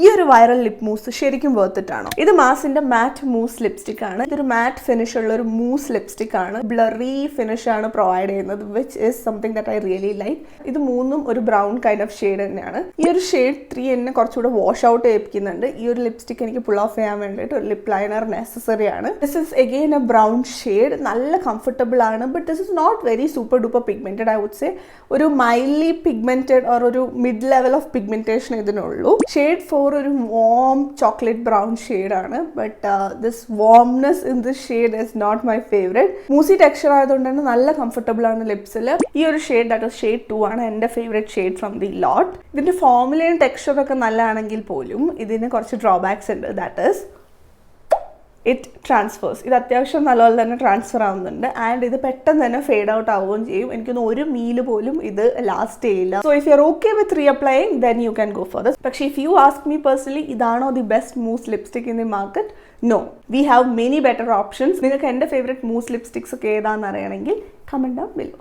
ഈ ഒരു viral lip മൂസ് ശരിക്കും വേർത്തിട്ടാണോ? ഇത് മാസിന്റെ മാറ്റ് മൂസ് ലിപ്സ്റ്റിക് ആണ്. ഇതൊരു മാറ്റ് ഫിനിഷ് ഉള്ള ഒരു മൂസ് ലിപ്സ്റ്റിക് ആണ്. ബ്ലറി ഫിനിഷ് ആണ് പ്രൊവൈഡ് ചെയ്യുന്നത്, which is something that I really like. ഇത് മൂന്നും ഒരു ബ്രൗൺ കൈൻഡ് ഓഫ് ഷെയ്ഡ് തന്നെയാണ്. ഈ ഒരു ഷെയ്ഡ് 3 എന്നെ കുറച്ചുകൂടെ വാഷ് ഔട്ട് ചെയ്യിപ്പിക്കുന്നുണ്ട്. ഈ ഒരു ലിപ്സ്റ്റിക് എനിക്ക് പുൾ ഓഫ് ചെയ്യാൻ വേണ്ടിയിട്ട് ഒരു ലിപ് ലൈനർ നെസസറി ആണ്. This is again a brown shade. നല്ല കംഫർട്ടബിൾ ആണ്, but this is not very super duper pigmented. I would say ഒരു മൈൽഡ്ലി പിഗ്മെന്റഡ് ഓർ ഒരു മിഡ് ലെവൽ ഓഫ് പിഗ്മെന്റേഷൻ ഇതിനുള്ളൂ. ഷെയ്ഡ് 4 ഒരു വാം ചോക്ലേറ്റ് ബ്രൗൺ ഷെയ്ഡ് ആണ്, but this warmness in this shade is not my favourite. Mousse texture ആയതുകൊണ്ട് തന്നെ നല്ല comfortable ആണ് ലിപ്സിൽ. ഈ ഒരു ഷെയ്ഡ് ദാറ്റ് ഇസ് ഷെയ്ഡ് 2 ആണ് എൻ്റെ favourite shade from the lot. ഇതിന്റെ ഫോർമുലയും ടെക്സ്ചറൊക്കെ നല്ലതാണെങ്കിൽ പോലും ഇതിന് കുറച്ച് ഡ്രോബാക്സ് ഉണ്ട്. That is it transfers. ഇത് അത്യാവശ്യം നല്ലപോലെ തന്നെ ട്രാൻസ്ഫർ ആവുന്നുണ്ട് ആൻഡ് ഇത് പെട്ടെന്ന് തന്നെ ഫെയ്ഡ് ഔട്ട് ആവുകയും ചെയ്യും. എനിക്കൊന്ന് ഒരു മീൽ പോലും ഇത് ലാസ്റ്റ് ചെയ്യില്ല. So if you are okay with reapplying then you can go for this. പക്ഷേ if you ask me personally ഇതാണോ the best mousse lipstick in the market? No, we have many better options. നിങ്ങൾക്ക് എൻ്റെ favourite മൂസ് lipsticks ഒക്കെ ഏതാണെന്ന് അറിയണമെങ്കിൽ comment down below.